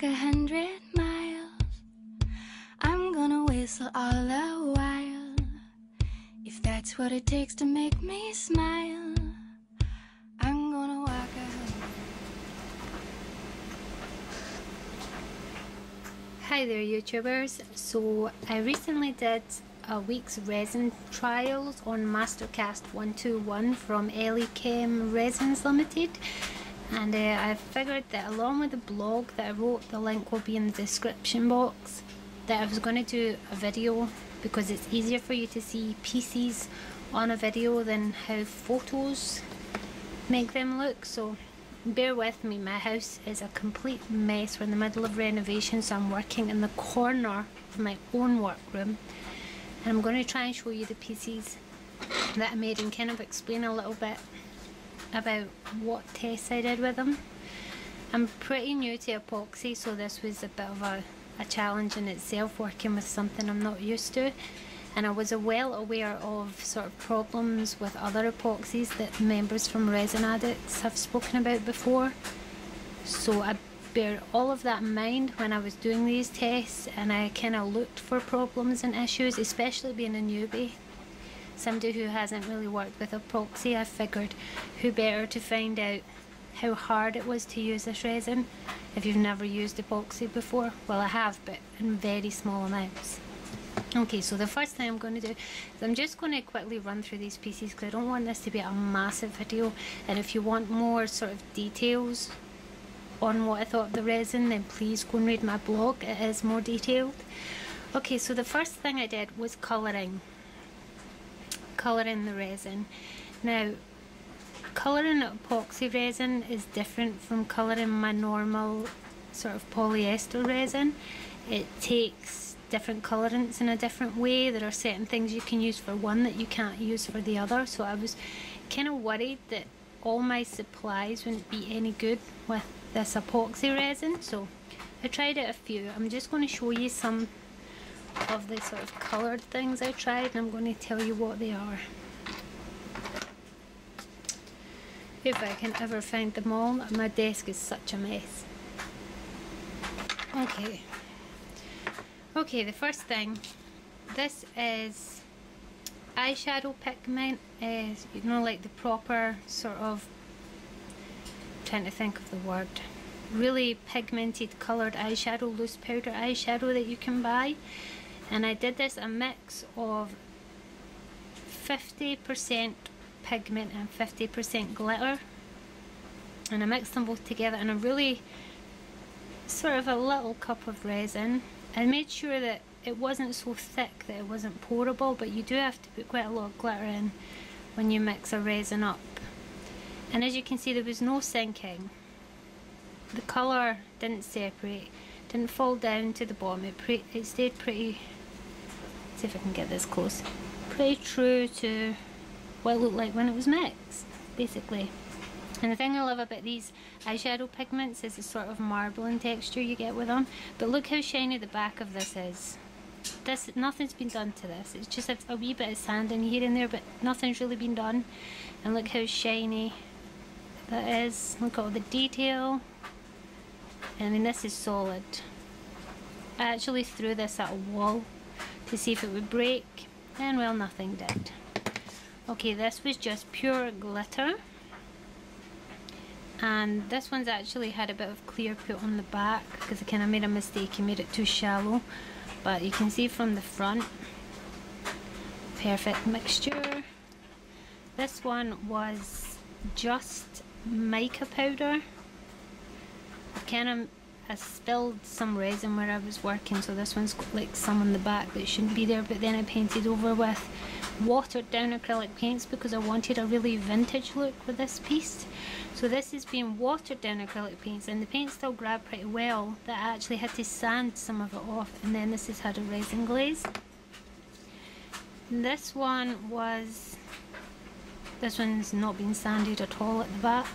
walk 100 miles. I'm gonna whistle all the while. If that's what it takes to make me smile, I'm gonna walk 100. Hi there YouTubers, so I recently did a week's resin trials on Mastercast 121 from Elichem Resins Limited, and I figured that along with the blog that I wrote, the link will be in the description box, that I was going to do a video because it's easier for you to see pieces on a video than how photos make them look. So bear with me, my house is a complete mess. We're in the middle of renovation, so I'm working in the corner of my own workroom, and I'm going to try and show you the pieces that I made and kind of explain a little bit about what tests I did with them. I'm pretty new to epoxy, so this was a bit of a challenge in itself, working with something I'm not used to, and I was well aware of sort of problems with other epoxies that members from Resin Addicts have spoken about before, so I bear all of that in mind when I was doing these tests, and I kind of looked for problems and issues, especially being a newbie, somebody who hasn't really worked with epoxy. I figured who better to find out how hard it was to use this resin if you've never used epoxy before. Well, I have, but in very small amounts. Okay, so the first thing I'm going to do is I'm just going to quickly run through these pieces because I don't want this to be a massive video, and if you want more sort of details on what I thought of the resin, then please go and read my blog, it is more detailed. Okay, so the first thing I did was colouring the resin. Now, colouring epoxy resin is different from colouring my normal sort of polyester resin. It takes different colourants in a different way. There are certain things you can use for one that you can't use for the other, so I was kind of worried that all my supplies wouldn't be any good with this epoxy resin, so I tried out a few. I'm just going to show you some of the sort of coloured things I tried, and I'm going to tell you what they are. If I can ever find them all, my desk is such a mess. Okay, the first thing, this is eyeshadow pigment, is, you know, like the proper sort of, I'm trying to think of the word, really pigmented coloured eyeshadow, loose powder eyeshadow that you can buy. And I did this a mix of 50% pigment and 50% glitter, and I mixed them both together in a really sort of a little cup of resin. I made sure that it wasn't so thick that it wasn't pourable, but you do have to put quite a lot of glitter in when you mix a resin up. And as you can see, there was no sinking. The colour didn't separate, didn't fall down to the bottom. It stayed pretty, see if I can get this close, pretty true to what it looked like when it was mixed, basically. And the thing I love about these eyeshadow pigments is the sort of marbling texture you get with them. But look how shiny the back of this is. Nothing's been done to this. It's just a wee bit of sanding here and there, but nothing's really been done. And look how shiny that is. Look at all the detail. I mean, this is solid. I actually threw this at a wall to see if it would break, and well, nothing did. Okay, this was just pure glitter, and this one's actually had a bit of clear put on the back because I kind of made a mistake and made it too shallow, but you can see from the front, perfect mixture. This one was just mica powder. I spilled some resin where I was working, so this one's got like some on the back that shouldn't be there, but then I painted over with watered down acrylic paints because I wanted a really vintage look with this piece. So this has been watered down acrylic paints, and the paint still grabbed pretty well, that I actually had to sand some of it off, and then this has had a resin glaze. This one's not been sanded at all at the back.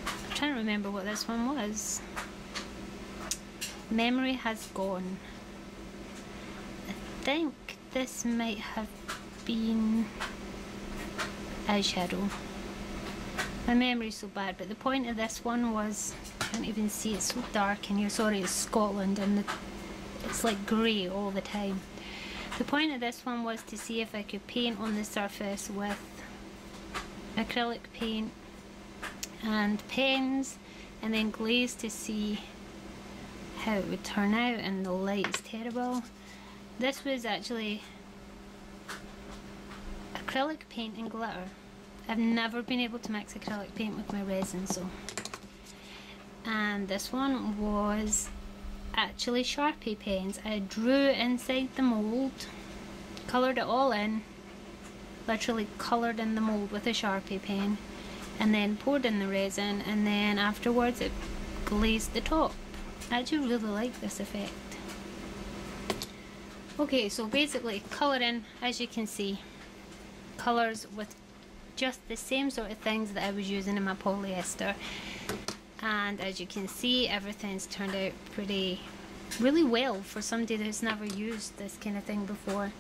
I'm trying to remember what this one was. Memory has gone. I think this might have been eyeshadow. My memory's so bad, but the point of this one was, I can't even see, it's so dark in here. Sorry, it's Scotland and it's like grey all the time. The point of this one was to see if I could paint on the surface with acrylic paint and pens, and then glaze to see how it would turn out, and the light is terrible. This was actually acrylic paint and glitter. I've never been able to mix acrylic paint with my resin, so. And this one was actually Sharpie pens. I drew inside the mold, coloured it all in, literally coloured in the mold with a Sharpie pen, and then poured in the resin, and then afterwards it glazed the top. I actually really like this effect. Okay, so basically colouring, as you can see, colours with just the same sort of things that I was using in my polyester, and as you can see, everything's turned out really well for somebody that's never used this kind of thing before.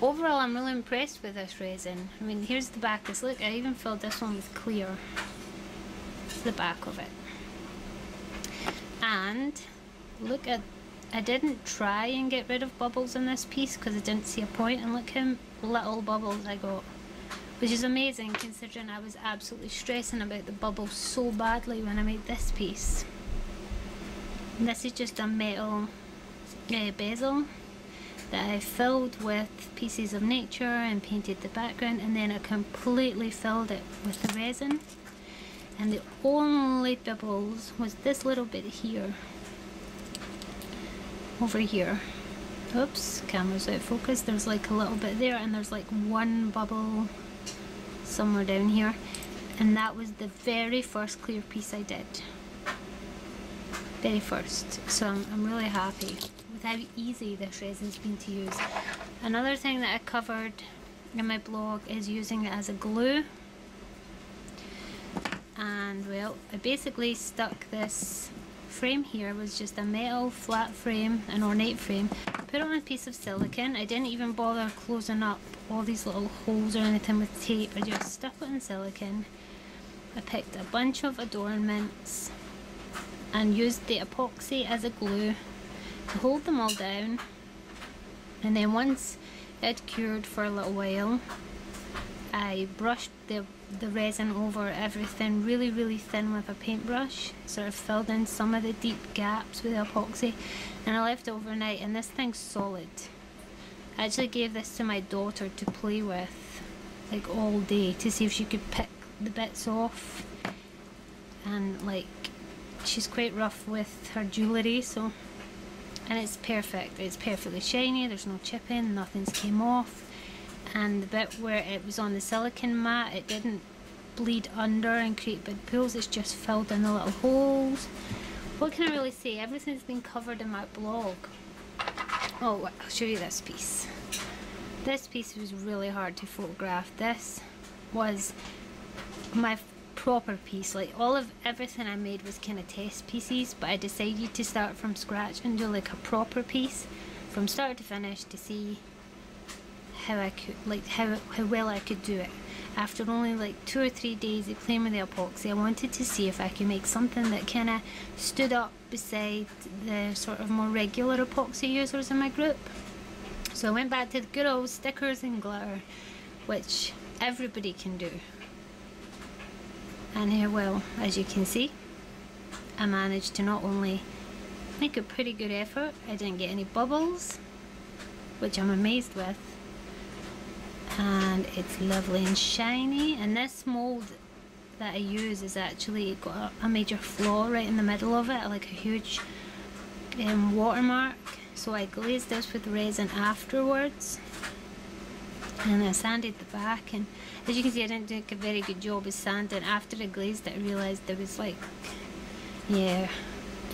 Overall, I'm really impressed with this resin. I mean, here's the back. Look, I even filled this one with clear. It's the back of it. And look at, I didn't try and get rid of bubbles in this piece because I didn't see a point, and look how little bubbles I got, which is amazing considering I was absolutely stressing about the bubbles so badly when I made this piece. And this is just a metal bezel that I filled with pieces of nature and painted the background, and then I completely filled it with the resin, and the only bubbles was this little bit here, over here. Oops, camera's out of focus. There's like a little bit there, and there's like one bubble somewhere down here, and that was the very first clear piece I did. Very first. So I'm really happy with how easy this resin's been to use. Another thing that I covered in my blog is using it as a glue. And well, I basically stuck this frame here, was just a metal flat frame, an ornate frame. I put it on a piece of silicone. I didn't even bother closing up all these little holes or anything with tape. I just stuck it in silicone. I picked a bunch of adornments and used the epoxy as a glue to hold them all down, and then once it had cured for a little while, I brushed the resin over everything really thin with a paintbrush, sort of filled in some of the deep gaps with the epoxy, and I left it overnight, and this thing's solid. I actually gave this to my daughter to play with like all day to see if she could pick the bits off, and like she's quite rough with her jewellery, so, and it's perfect. It's perfectly shiny, there's no chipping, nothing's came off, and the bit where it was on the silicone mat, it didn't bleed under and create big pools, it's just filled in the little holes. What can I really say? Everything's been covered in my blog. Oh, I'll show you this piece. This piece was really hard to photograph. This was my proper piece. Like everything I made was kind of test pieces, but I decided to start from scratch and do like a proper piece from start to finish to see how I could, like how well I could do it. After only like 2 or 3 days of playing with the epoxy, I wanted to see if I could make something that kind of stood up beside the sort of more regular epoxy users in my group. So I went back to the good old stickers and glitter, which everybody can do. And here, well, as you can see, I managed to not only make a pretty good effort, I didn't get any bubbles, which I'm amazed with, and it's lovely and shiny. And this mould that I use is actually got a major flaw right in the middle of it, like a huge watermark, so I glazed this with resin afterwards, and I sanded the back, and as you can see I didn't do a very good job of sanding. After I glazed it I realised there was like, yeah,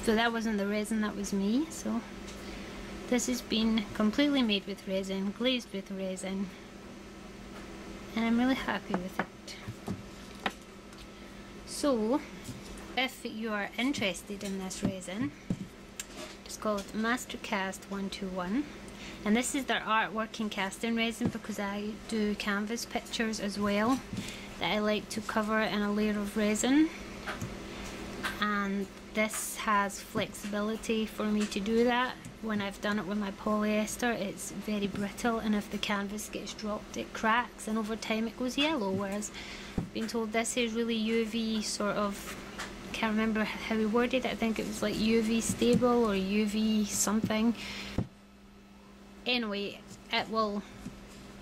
so that wasn't the resin, that was me. So this has been completely made with resin, glazed with resin, and I'm really happy with it. So if you are interested in this resin, it's called Mastercast 121, and this is their artwork in casting resin, because I do canvas pictures as well, that I like to cover in a layer of resin, and this has flexibility for me to do that. When I've done it with my polyester, it's very brittle, and if the canvas gets dropped it cracks, and over time it goes yellow, whereas I've been told this is really UV sort of, can't remember how we worded it, I think it was like UV stable or UV something. Anyway, it will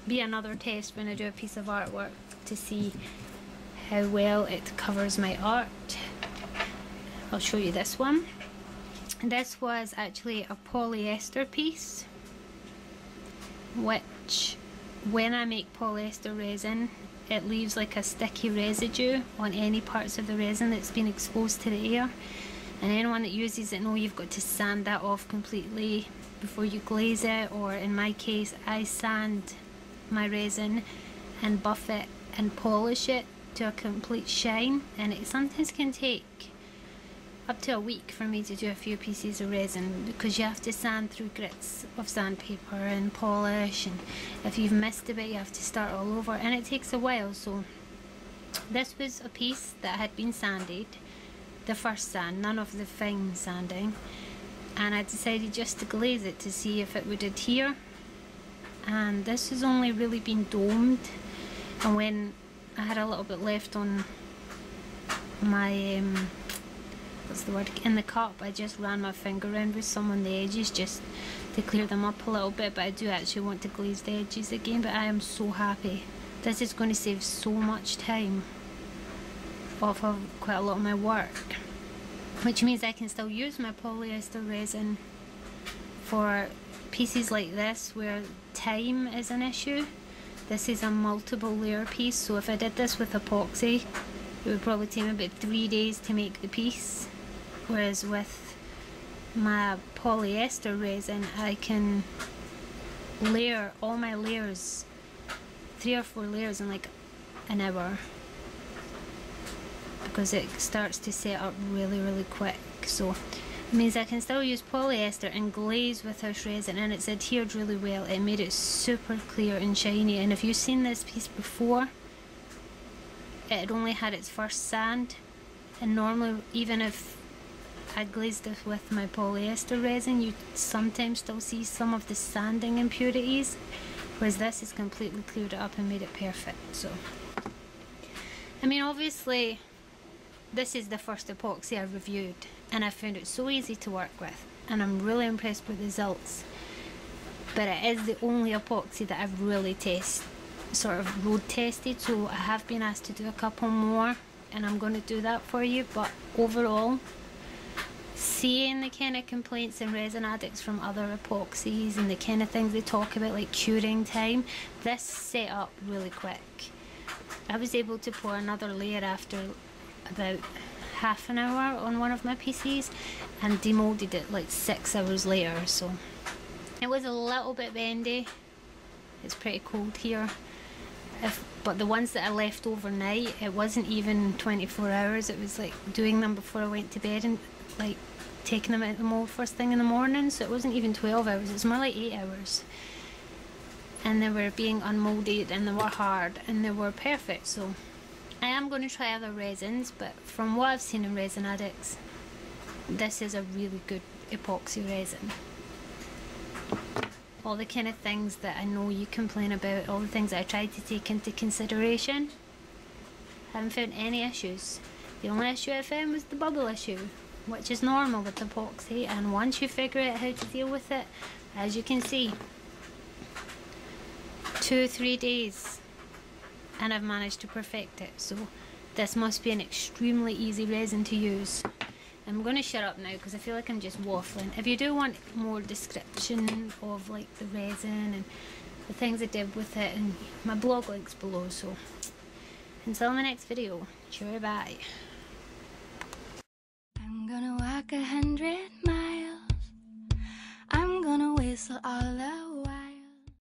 be another test when I do a piece of artwork to see how well it covers my art. I'll show you this one. This was actually a polyester piece, which when I make polyester resin, it leaves like a sticky residue on any parts of the resin that's been exposed to the air, and anyone that uses it know you've got to sand that off completely before you glaze it, or in my case I sand my resin and buff it and polish it to a complete shine, and it sometimes can take up to a week for me to do a few pieces of resin, because you have to sand through grits of sandpaper and polish, and if you've missed a bit you have to start all over, and it takes a while. So this was a piece that had been sanded, the first sand, none of the fine sanding, and I decided just to glaze it to see if it would adhere, and this has only really been domed, and when I had a little bit left on my what's the word, in the cup, I just ran my finger around with some on the edges just to clear them up a little bit, but I do actually want to glaze the edges again. But I am so happy. This is going to save so much time off of quite a lot of my work, which means I can still use my polyester resin for pieces like this where time is an issue. This is a multiple layer piece, so if I did this with epoxy it would probably take me about 3 days to make the piece, whereas with my polyester resin I can layer all my layers, 3 or 4 layers, in like an hour, because it starts to set up really quick. So it means I can still use polyester and glaze with this resin, and it's adhered really well. It made it super clear and shiny, and if you've seen this piece before, it had only had its first sand, and normally even if I glazed it with my polyester resin you sometimes still see some of the sanding impurities, whereas this has completely cleared it up and made it perfect. So I mean, obviously this is the first epoxy I've reviewed, and I found it so easy to work with, and I'm really impressed with the results, but it is the only epoxy that I've really sort of road tested, so I have been asked to do a couple more, and I'm going to do that for you. But overall, seeing the kind of complaints and resin addicts from other epoxies and the kind of things they talk about like curing time, this set up really quick. I was able to pour another layer after about half an hour on one of my pieces and demolded it like 6 hours later. So it was a little bit bendy, it's pretty cold here, but the ones that I left overnight, it wasn't even 24 hours, it was like doing them before I went to bed and like taking them out of the mold first thing in the morning, so it wasn't even 12 hours, it's more like 8 hours. And they were being unmolded and they were hard and they were perfect. So I am going to try other resins, but from what I've seen in Resin Addicts, this is a really good epoxy resin. All the kind of things that I know you complain about, all the things that I tried to take into consideration, haven't found any issues. The only issue I found was the bubble issue, which is normal with epoxy, and once you figure out how to deal with it, as you can see, 2-3 days and I've managed to perfect it. So this must be an extremely easy resin to use. I'm going to shut up now because I feel like I'm just waffling. If you do want more description of like the resin and the things I did with it, and my blog links below. So until the next video, sure, bye. I'm gonna walk 100 miles. I'm gonna whistle all the